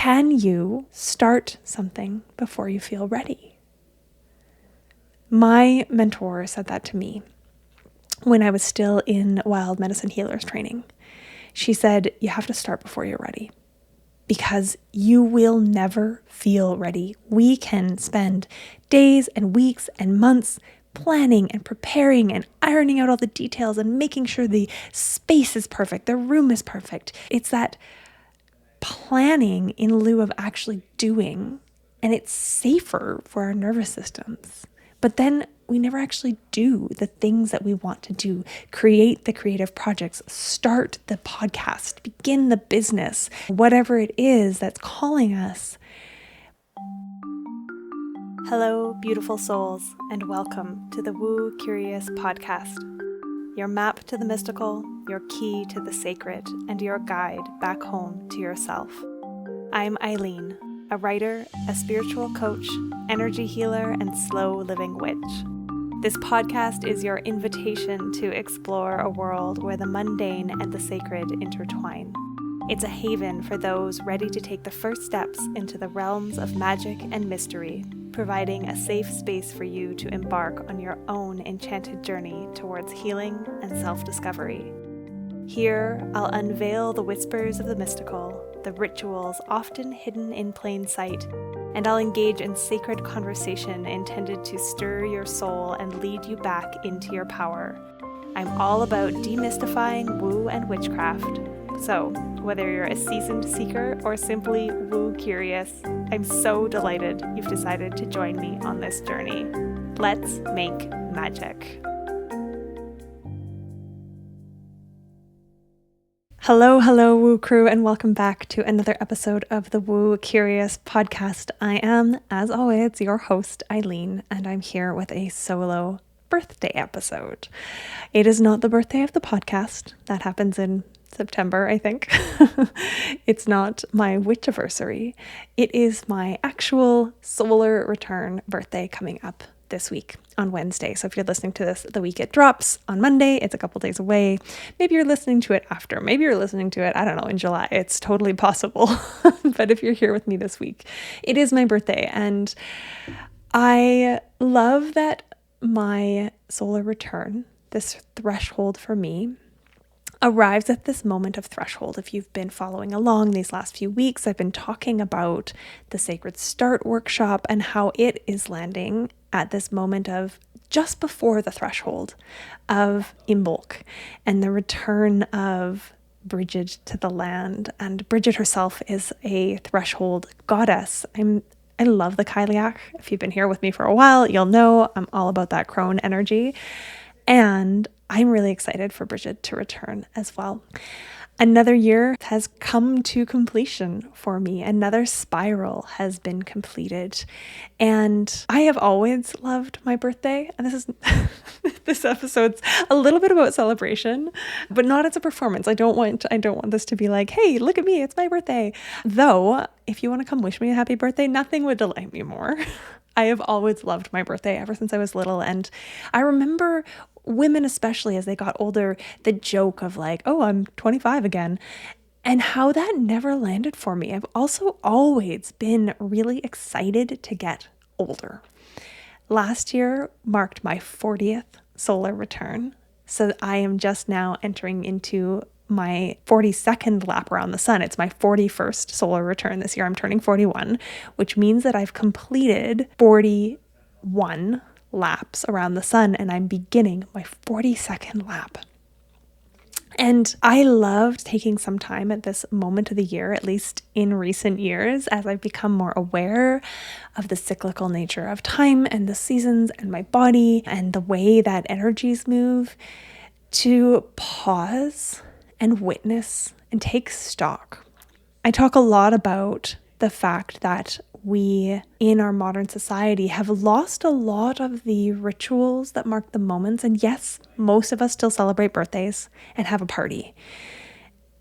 Can you start something before you feel ready? My mentor said that to me when I was still in wild medicine healers training. She said, you have to start before you're ready because you will never feel ready. We can spend days and weeks and months planning and preparing and ironing out all the details and making sure the space is perfect, the room is perfect. It's that planning in lieu of actually doing, and it's safer for our nervous systems. But then we never actually do the things that we want to do, create the creative projects, start the podcast, begin the business, whatever it is that's calling us. Hello, beautiful souls, and welcome to the Woo Curious podcast, your map to the mystical, your key to the sacred, and your guide back home to yourself. I'm Eileen, a writer, a spiritual coach, energy healer, and slow living witch. This podcast is your invitation to explore a world where the mundane and the sacred intertwine. It's a haven for those ready to take the first steps into the realms of magic and mystery, providing a safe space for you to embark on your own enchanted journey towards healing and self-discovery. Here, I'll unveil the whispers of the mystical, the rituals often hidden in plain sight, and I'll engage in sacred conversation intended to stir your soul and lead you back into your power. I'm all about demystifying woo and witchcraft. So, whether you're a seasoned seeker or simply woo curious, I'm so delighted you've decided to join me on this journey. Let's make magic. Hello, Woo Crew, and welcome back to another episode of the Woo Curious podcast. I am, as always, your host, Eileen, and I'm here with a solo birthday episode. It is not the birthday of the podcast. That happens in September, I think. It's not my witchiversary. It is my actual solar return birthday coming up this week on Wednesday. So if you're listening to this the week it drops on Monday, it's a couple days away. Maybe you're listening to it after. Maybe you're listening to it, I don't know, in July. It's totally possible. But if you're here with me this week, it is my birthday. And I love that my solar return, this threshold for me, arrives at this moment of threshold. If you've been following along these last few weeks, I've been talking about the Sacred Start workshop and how it is landing at this moment of just before the threshold of Imbolc and the return of Bridget to the land. And Bridget herself is a threshold goddess. I love the Kailiach. If you've been here with me for a while, you'll know I'm all about that crone energy. And I'm really excited for Bridget to return as well. Another year has come to completion for me. Another spiral has been completed. And I have always loved my birthday. And this episode's a little bit about celebration, but not as a performance. I don't want this to be like, hey, look at me, it's my birthday. Though, if you want to come wish me a happy birthday, nothing would delight me more. I have always loved my birthday ever since I was little. And I remember women, especially as they got older, the joke of like, oh, I'm 25 again, and how that never landed for me. I've also always been really excited to get older. Last year marked my 40th solar return. So I am just now entering into my 42nd lap around the sun. It's my 41st solar return this year. I'm turning 41, which means that I've completed 41 laps around the sun, and I'm beginning my 42nd lap. And I loved taking some time at this moment of the year, at least in recent years, as I've become more aware of the cyclical nature of time and the seasons and my body and the way that energies move, to pause and witness and take stock. I talk a lot about the fact that we, in our modern society, have lost a lot of the rituals that mark the moments. And yes, most of us still celebrate birthdays and have a party.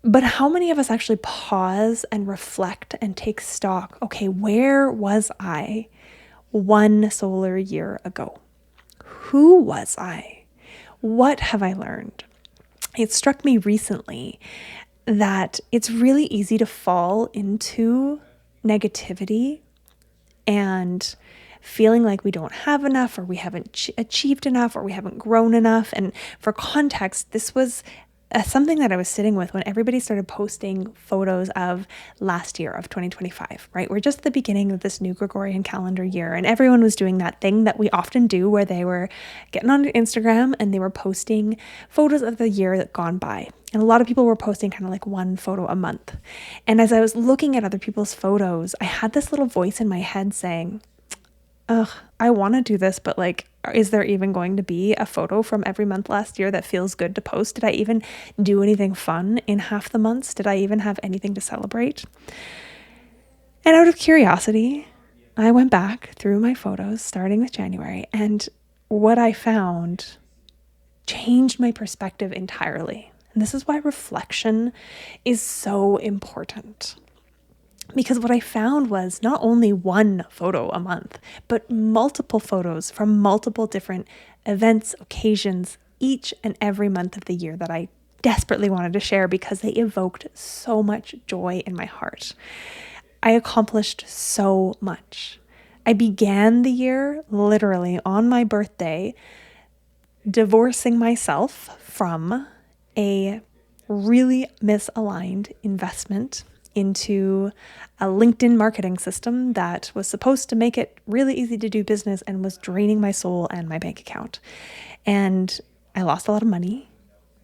But how many of us actually pause and reflect and take stock? Okay, where was I one solar year ago? Who was I? What have I learned? It struck me recently that it's really easy to fall into negativity and feeling like we don't have enough, or we haven't achieved enough, or we haven't grown enough. And for context, this was something that I was sitting with when everybody started posting photos of last year, of 2025, right? We're just at the beginning of this new Gregorian calendar year, and everyone was doing that thing that we often do where they were getting on Instagram and they were posting photos of the year that gone by. And a lot of people were posting kind of like one photo a month. And as I was looking at other people's photos, I had this little voice in my head saying, ugh, I want to do this, but like, is there even going to be a photo from every month last year that feels good to post? Did I even do anything fun in half the months? Did I even have anything to celebrate? And out of curiosity, I went back through my photos starting with January, and what I found changed my perspective entirely. And this is why reflection is so important. Because what I found was not only one photo a month, but multiple photos from multiple different events, occasions, each and every month of the year that I desperately wanted to share because they evoked so much joy in my heart. I accomplished so much. I began the year literally on my birthday, divorcing myself from a really misaligned investment into a LinkedIn marketing system that was supposed to make it really easy to do business and was draining my soul and my bank account. And I lost a lot of money,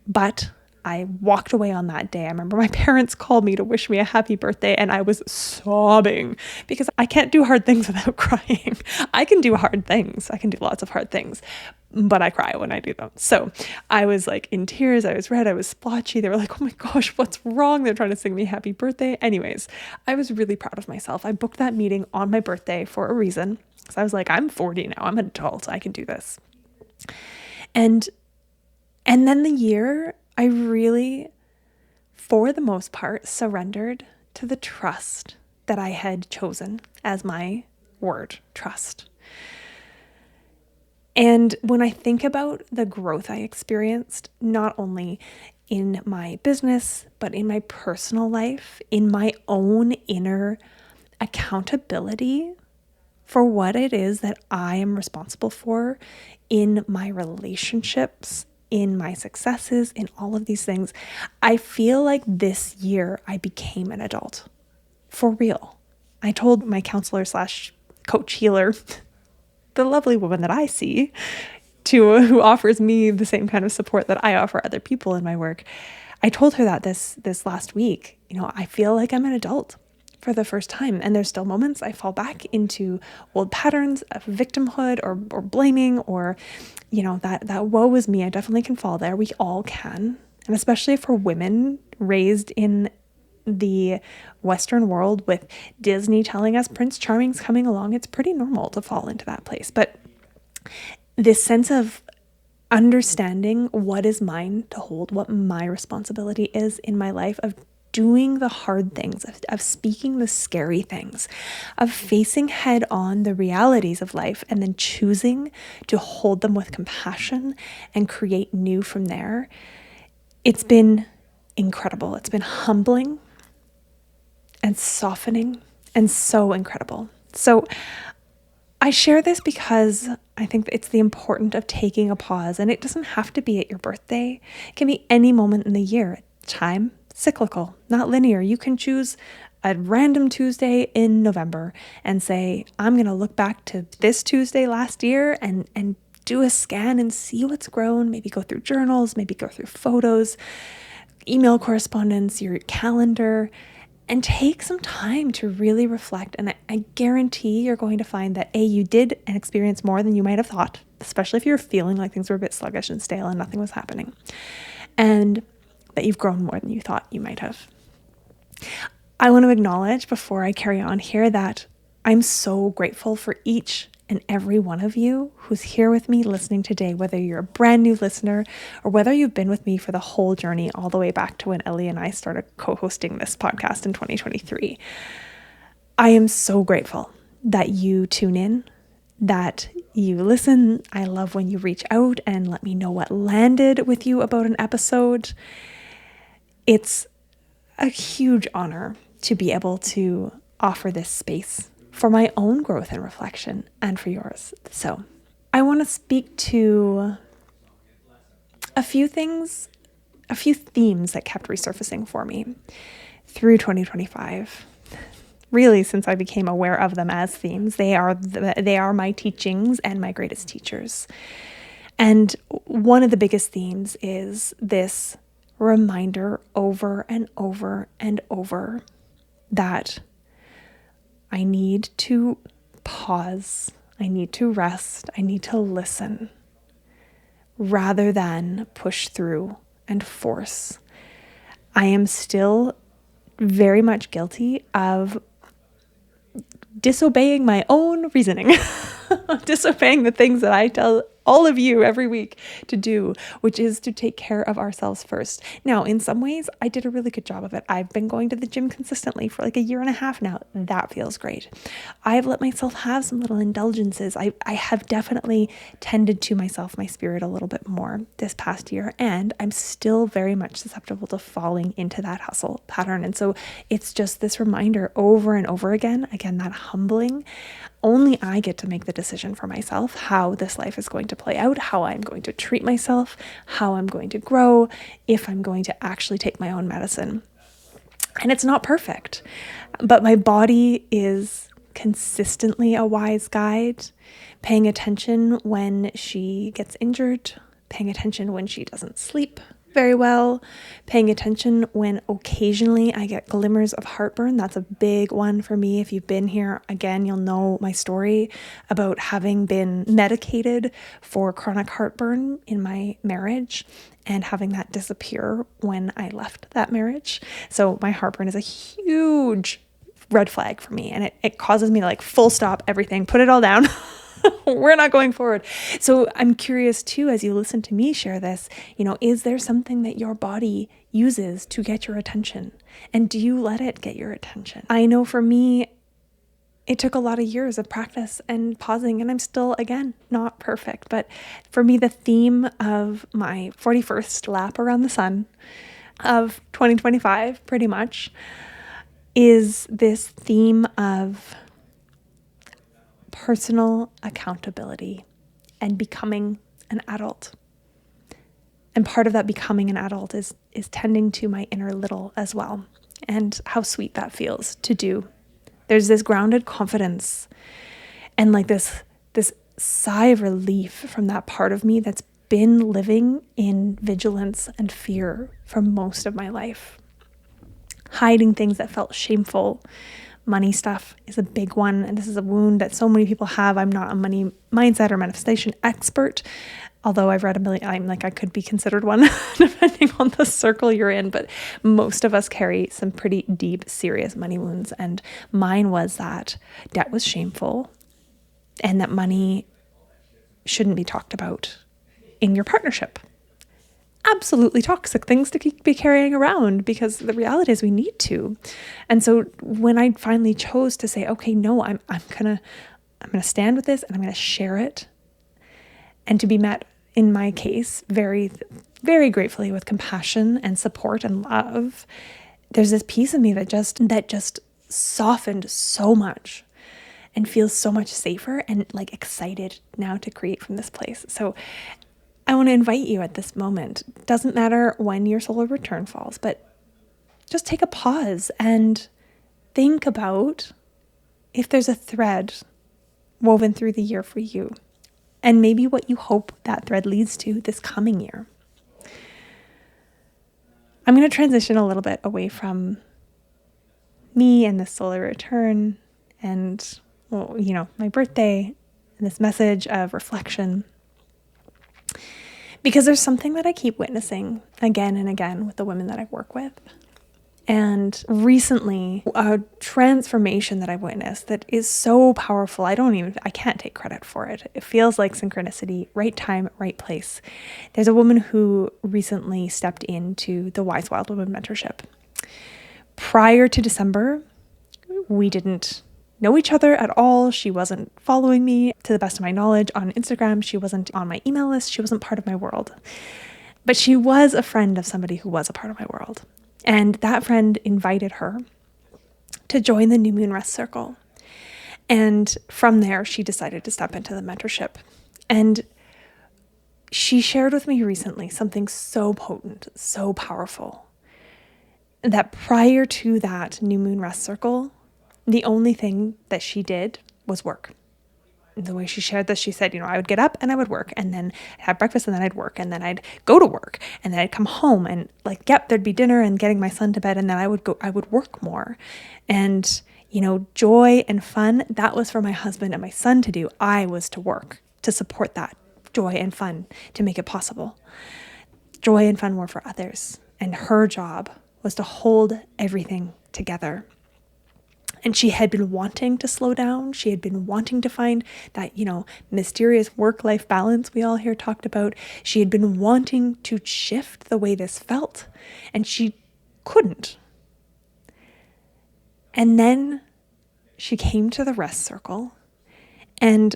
but I walked away on that day. I remember my parents called me to wish me a happy birthday, and I was sobbing because I can't do hard things without crying. I can do hard things. I can do lots of hard things, but I cry when I do them. So I was like in tears. I was red. I was splotchy. They were like, oh my gosh, what's wrong? They're trying to sing me happy birthday. Anyways, I was really proud of myself. I booked that meeting on my birthday for a reason. So I was like, I'm 40 now. I'm an adult. I can do this. And then the year, I really, for the most part, surrendered to the trust that I had chosen as my word, trust. And when I think about the growth I experienced, not only in my business, but in my personal life, in my own inner accountability for what it is that I am responsible for in my relationships, in my successes, in all of these things, I feel like this year I became an adult. For real. I told my counselor / coach healer, the lovely woman that I see, who offers me the same kind of support that I offer other people in my work. I told her that this last week, I feel like I'm an adult for the first time. And there's still moments I fall back into old patterns of victimhood or blaming or, that woe is me. I definitely can fall there. We all can. And especially for women raised in the Western world with Disney telling us Prince Charming's coming along, it's pretty normal to fall into that place. But this sense of understanding what is mine to hold, what my responsibility is in my life, of doing the hard things, of speaking the scary things, of facing head on the realities of life and then choosing to hold them with compassion and create new from there. It's been incredible. It's been humbling and softening and so incredible. So I share this because I think that it's the importance of taking a pause, and it doesn't have to be at your birthday. It can be any moment in the year. Time, cyclical, not linear. You can choose a random Tuesday in November and say, I'm going to look back to this Tuesday last year and do a scan and see what's grown. Maybe go through journals, maybe go through photos, email correspondence, your calendar, and take some time to really reflect. And I guarantee you're going to find that you did and experience more than you might have thought, especially if you're feeling like things were a bit sluggish and stale and nothing was happening. And that you've grown more than you thought you might have. I want to acknowledge before I carry on here that I'm so grateful for each and every one of you who's here with me listening today, whether you're a brand new listener or whether you've been with me for the whole journey all the way back to when Ellie and I started co-hosting this podcast in 2023. I am so grateful that you tune in, that you listen. I love when you reach out and let me know what landed with you about an episode. It's a huge honor to be able to offer this space for my own growth and reflection and for yours. So I want to speak to a few things, a few themes that kept resurfacing for me through 2025. Really, since I became aware of them as themes, they are my teachings and my greatest teachers. And one of the biggest themes is this reminder over and over and over that I need to pause, I need to rest, I need to listen, rather than push through and force. I am still very much guilty of disobeying my own reasoning, disobeying the things that I tell all of you every week to do, which is to take care of ourselves first. Now, in some ways, I did a really good job of it. I've been going to the gym consistently for like a year and a half now. That feels great. I've let myself have some little indulgences. I have definitely tended to myself, my spirit a little bit more this past year, and I'm still very much susceptible to falling into that hustle pattern. And so it's just this reminder over and over again, that humbling. Only I get to make the decision for myself how this life is going to play out, how I'm going to treat myself, how I'm going to grow, if I'm going to actually take my own medicine. And it's not perfect, but my body is consistently a wise guide, paying attention when she gets injured, paying attention when she doesn't sleep very well, paying attention when occasionally I get glimmers of heartburn. That's a big one for me. If you've been here, again, you'll know my story about having been medicated for chronic heartburn in my marriage and having that disappear when I left that marriage. So my heartburn is a huge red flag for me, and it causes me to like full stop everything, put it all down. We're not going forward. So I'm curious too, as you listen to me share this, is there something that your body uses to get your attention? And do you let it get your attention? I know for me, it took a lot of years of practice and pausing, and I'm still, again, not perfect. But for me, the theme of my 41st lap around the sun of 2025, pretty much, is this theme of personal accountability and becoming an adult. And part of that becoming an adult is tending to my inner little as well, and how sweet that feels to do. There's this grounded confidence and like this sigh of relief from that part of me that's been living in vigilance and fear for most of my life, hiding things that felt shameful. Money stuff is a big one, and this is a wound that so many people have. I'm not a money mindset or manifestation expert, although I've read a million. I could be considered one, depending on the circle you're in. But most of us carry some pretty deep, serious money wounds, and mine was that debt was shameful, and that money shouldn't be talked about in your partnership. Absolutely toxic things to be carrying around, because the reality is we need to. And so when I finally chose to say, okay, no, I'm gonna stand with this, and I'm gonna share it, and to be met, in my case, very, very gratefully with compassion and support and love, there's this piece of me that just softened so much and feels so much safer and like excited now to create from this place. So I want to invite you at this moment. Doesn't matter when your solar return falls, but just take a pause and think about if there's a thread woven through the year for you, and maybe what you hope that thread leads to this coming year. I'm going to transition a little bit away from me and the solar return and, my birthday and this message of reflection, because there's something that I keep witnessing again and again with the women that I work with. And recently, a transformation that I've witnessed that is so powerful, I can't take credit for it. It feels like synchronicity, right time, right place. There's a woman who recently stepped into the Wise Wild Woman mentorship. Prior to December, we didn't know each other at all. She wasn't following me, to the best of my knowledge, on Instagram. She wasn't on my email list. She wasn't part of my world. But she was a friend of somebody who was a part of my world. And that friend invited her to join the New Moon Rest Circle. And from there, she decided to step into the mentorship. And she shared with me recently something so potent, so powerful, that prior to that New Moon Rest Circle, the only thing that she did was work. The way she shared this, she said, I would get up and I would work, and then I'd have breakfast and then I'd work, and then I'd go to work, and then I'd come home and there'd be dinner and getting my son to bed, and then I would work more. And, joy and fun, that was for my husband and my son to do. I was to work to support that joy and fun, to make it possible. Joy and fun were for others, and her job was to hold everything together. And she had been wanting to slow down. She had been wanting to find that, mysterious work-life balance we all hear talked about. She had been wanting to shift the way this felt, and she couldn't. And then she came to the rest circle, and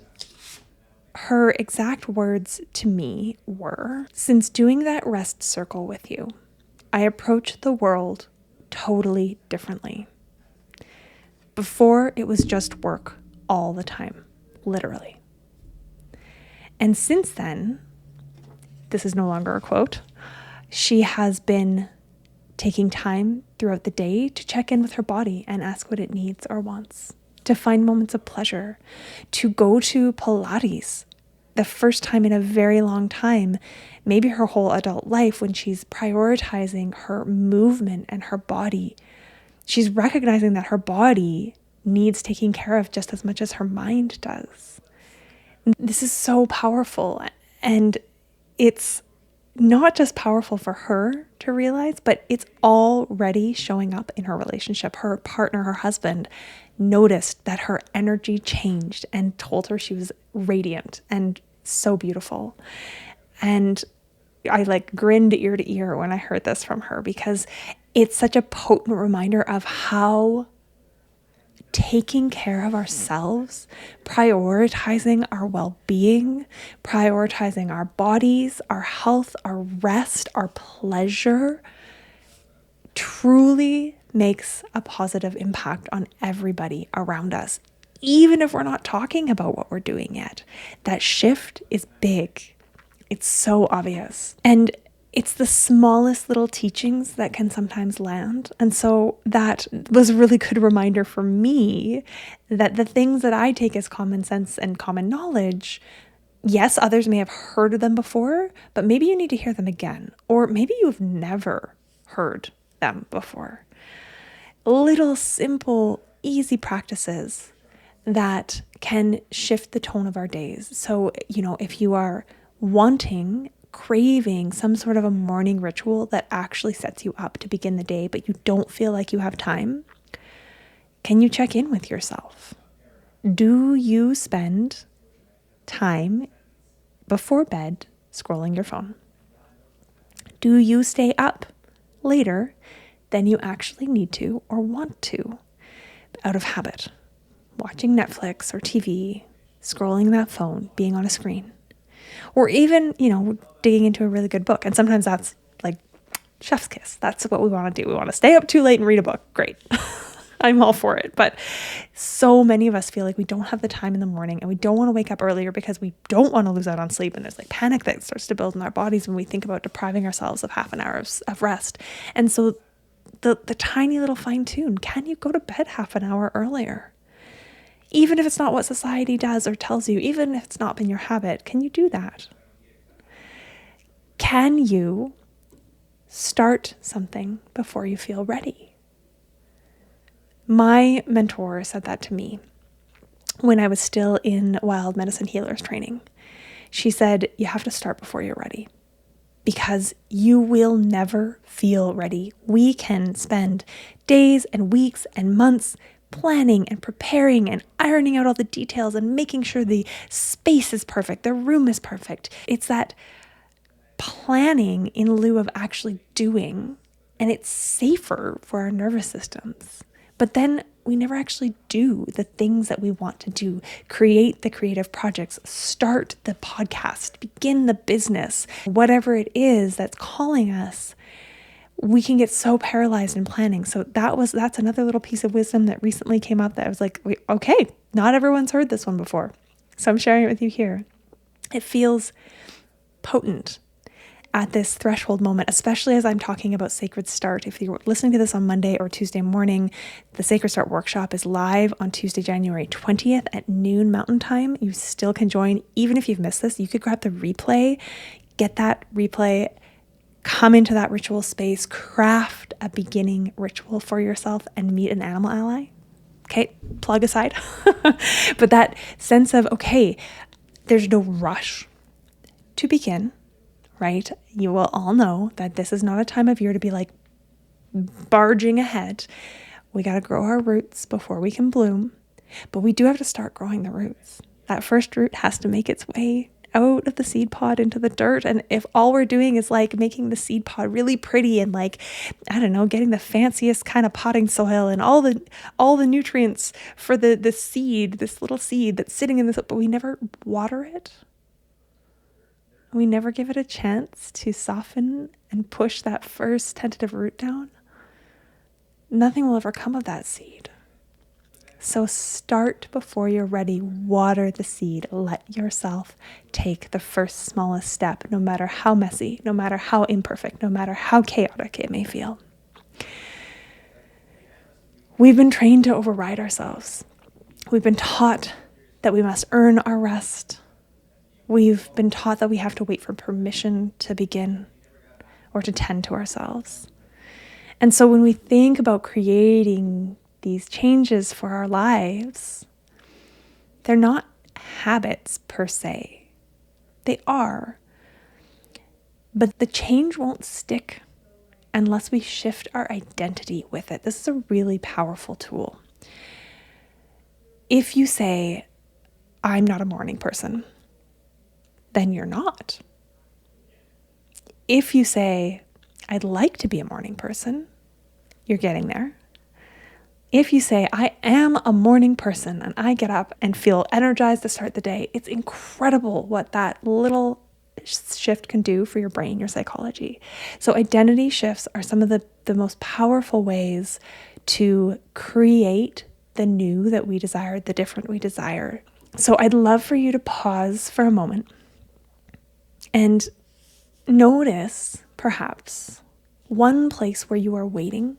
her exact words to me were, "Since doing that rest circle with you, I approach the world totally differently. Before, it was just work all the time, literally. And since then," this is no longer a quote, "she has been taking time throughout the day to check in with her body and ask what it needs or wants, to find moments of pleasure, to go to Pilates the first time in a very long time, maybe her whole adult life, when she's prioritizing her movement and her body. She's recognizing that her body needs taking care of just as much as her mind does." This is so powerful. And it's not just powerful for her to realize, but it's already showing up in her relationship. Her partner, her husband, noticed that her energy changed and told her she was radiant and so beautiful. And I grinned ear to ear when I heard this from her, because it's such a potent reminder of how taking care of ourselves, prioritizing our well-being, prioritizing our bodies, our health, our rest, our pleasure, truly makes a positive impact on everybody around us, even if we're not talking about what we're doing yet. That shift is big. It's so obvious. And it's the smallest little teachings that can sometimes land. And so that was a really good reminder for me that the things that I take as common sense and common knowledge, yes, others may have heard of them before, but maybe you need to hear them again, or maybe you've never heard them before. Little simple, easy practices that can shift the tone of our days. So, if you are craving some sort of a morning ritual that actually sets you up to begin the day, but you don't feel like you have time, can you check in with yourself? Do you spend time before bed scrolling your phone? Do you stay up later than you actually need to or want to, out of habit? Watching Netflix or TV, scrolling that phone, being on a screen. Or even, digging into a really good book. And sometimes that's like chef's kiss. That's what we want to do. We want to stay up too late and read a book. Great. I'm all for it. But so many of us feel like we don't have the time in the morning, and we don't want to wake up earlier because we don't want to lose out on sleep. And there's panic that starts to build in our bodies when we think about depriving ourselves of half an hour of rest. And so the tiny little fine tune, can you go to bed half an hour earlier? Even if it's not what society does or tells you, even if it's not been your habit, can you do that? Can you start something before you feel ready? My mentor said that to me when I was still in wild medicine healers training. She said, you have to start before you're ready, because you will never feel ready. We can spend days and weeks and months planning and preparing and ironing out all the details and making sure the space is perfect, the room is perfect. It's that planning in lieu of actually doing, and it's safer for our nervous systems. But then we never actually do the things that we want to do, create the creative projects, start the podcast, begin the business, whatever it is that's calling us. we can get so paralyzed in planning. So that's another little piece of wisdom that recently came up that I was like, okay, not everyone's heard this one before. So I'm sharing it with you here. It feels potent at this threshold moment, especially as I'm talking about Sacred Start. If you're listening to this on Monday or Tuesday morning, the Sacred Start workshop is live on Tuesday, January 20th at noon Mountain Time. You still can join. Even if you've missed this, you could grab the replay, get that replay, come into that ritual space, craft a beginning ritual for yourself, and meet an animal ally. Okay, plug aside. But that sense of, okay, there's no rush to begin, right? You will all know that this is not a time of year to be like barging ahead. We got to grow our roots before we can bloom, but we do have to start growing the roots. That first root has to make its way out of the seed pod into the dirt. And if all we're doing is like making the seed pod really pretty and like, I don't know, getting the fanciest kind of potting soil and all the nutrients for the seed, this little seed that's sitting in this, but we never water it. We never give it a chance to soften and push that first tentative root down. Nothing will ever come of that seed. So start before you're ready. Water the seed. Let yourself take the first smallest step, no matter how messy, no matter how imperfect, no matter how chaotic it may feel. We've been trained to override ourselves. We've been taught that we must earn our rest. We've been taught that we have to wait for permission to begin or to tend to ourselves. And so when we think about creating these changes for our lives, they're not habits per se. They are. But the change won't stick unless we shift our identity with it. This is a really powerful tool. If you say, I'm not a morning person, then you're not. If you say, I'd like to be a morning person, you're getting there. If you say, I am a morning person and I get up and feel energized to start the day, it's incredible what that little shift can do for your brain, your psychology. So identity shifts are some of the most powerful ways to create the new that we desire, the different we desire. So I'd love for you to pause for a moment and notice perhaps one place where you are waiting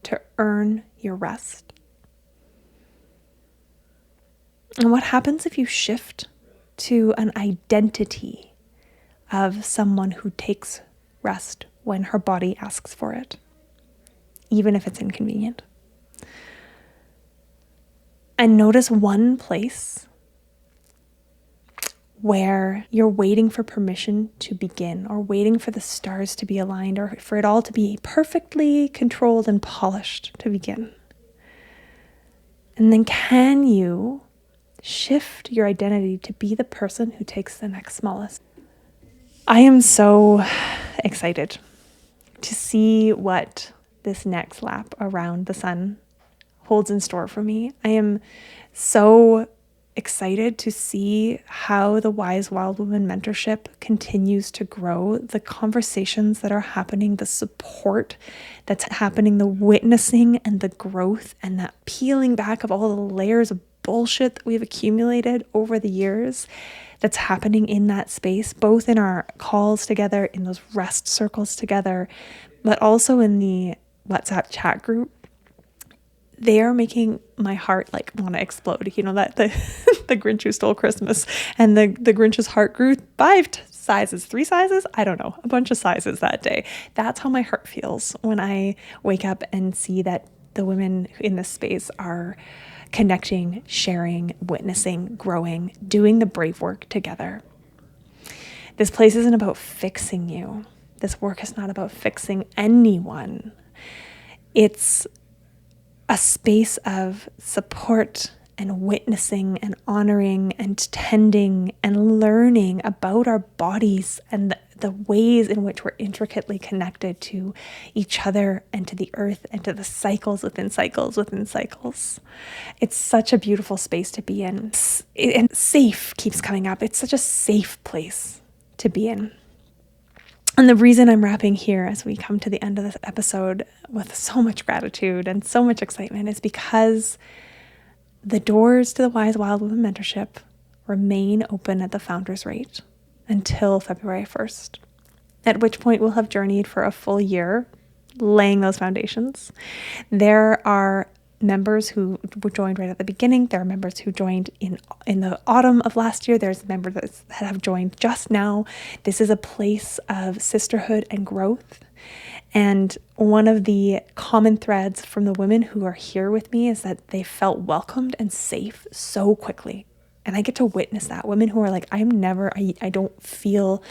to earn your rest. And what happens if you shift to an identity of someone who takes rest when her body asks for it, even if it's inconvenient? And notice one place where you're waiting for permission to begin, or waiting for the stars to be aligned, or for it all to be perfectly controlled and polished to begin. And then can you shift your identity to be the person who takes the next smallest? I am so excited to see what this next lap around the sun holds in store for me. I am so excited to see how the Wise Wild Woman mentorship continues to grow, the conversations that are happening, the support that's happening, the witnessing and the growth and that peeling back of all the layers of bullshit that we've accumulated over the years that's happening in that space, both in our calls together, in those rest circles together, but also in the WhatsApp chat group. They are making my heart like want to explode. You know, that the Grinch Who Stole Christmas and the Grinch's heart grew 3 sizes, I don't know, a bunch of sizes that day. That's how my heart feels when I wake up and see that the women in this space are connecting, sharing, witnessing, growing, doing the brave work together. This place isn't about fixing you. This work is not about fixing anyone. It's a space of support and witnessing and honoring and tending and learning about our bodies and the ways in which we're intricately connected to each other and to the earth and to the cycles within cycles within cycles. It's such a beautiful space to be in. And safe keeps coming up. It's such a safe place to be in. And the reason I'm wrapping here as we come to the end of this episode with so much gratitude and so much excitement is because the doors to the Wise Wild Woman mentorship remain open at the founder's rate until February 1st, at which point we'll have journeyed for a full year laying those foundations. There are members who joined right at the beginning. There are members who joined in the autumn of last year. There's members that have joined just now. This is a place of sisterhood and growth. And one of the common threads from the women who are here with me is that they felt welcomed and safe so quickly. And I get to witness that. Women who are like, I don't feel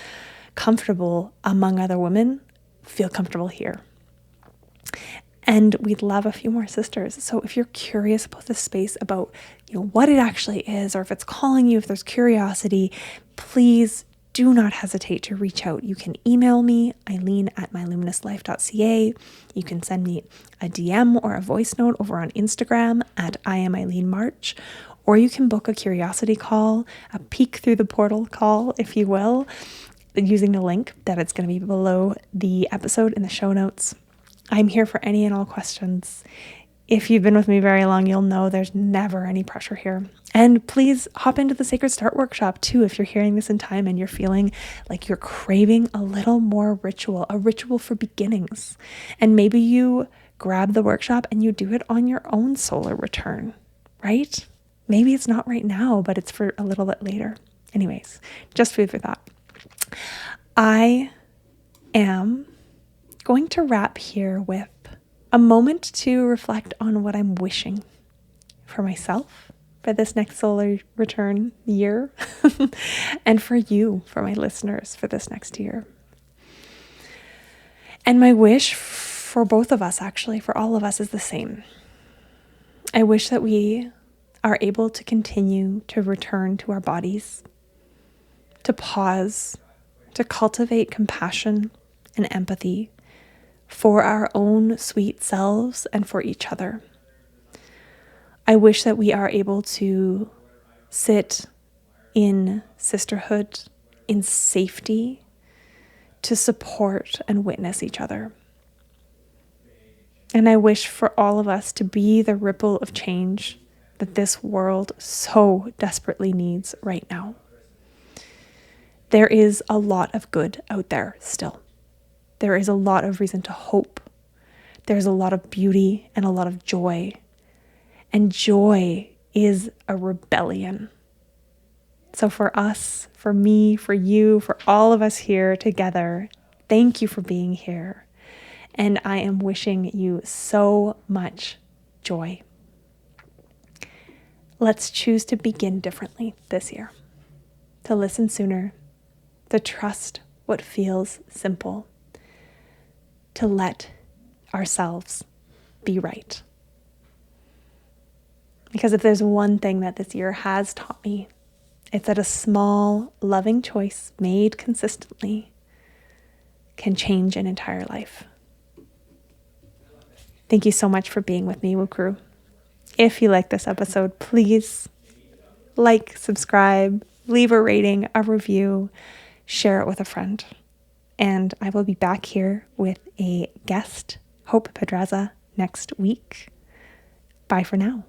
comfortable among other women, feel comfortable here. And we'd love a few more sisters. So if you're curious about this space, about what it actually is, or if it's calling you, if there's curiosity, please do not hesitate to reach out. You can email me, Eileen@myluminouslife.ca. You can send me a DM or a voice note over on Instagram at @IamEileenMarch. Or you can book a curiosity call, a peek through the portal call, if you will, using the link that it's going to be below the episode in the show notes. I'm here for any and all questions. If you've been with me very long, you'll know there's never any pressure here. And please hop into the Sacred Start workshop too if you're hearing this in time and you're feeling like you're craving a little more ritual, a ritual for beginnings. And maybe you grab the workshop and you do it on your own solar return, right? Maybe it's not right now, but it's for a little bit later. Anyways, just food for thought. I am going to wrap here with a moment to reflect on what I'm wishing for myself for this next solar return year and for you, for my listeners, for this next year. And my wish for both of us, actually, for all of us, is the same. I wish that we are able to continue to return to our bodies, to pause, to cultivate compassion and empathy for our own sweet selves and for each other. I wish that we are able to sit in sisterhood, in safety, to support and witness each other. And I wish for all of us to be the ripple of change that this world so desperately needs right now. There is a lot of good out there still. There is a lot of reason to hope. There's a lot of beauty and a lot of joy. And joy is a rebellion. So for us, for me, for you, for all of us here together, thank you for being here. And I am wishing you so much joy. Let's choose to begin differently this year, to listen sooner, to trust what feels simple, to let ourselves be right. Because if there's one thing that this year has taught me, it's that a small, loving choice made consistently can change an entire life. Thank you so much for being with me, Woo Crew. If you like this episode, please like, subscribe, leave a rating, a review, share it with a friend. And I will be back here with a guest, Hope Pedraza, next week. Bye for now.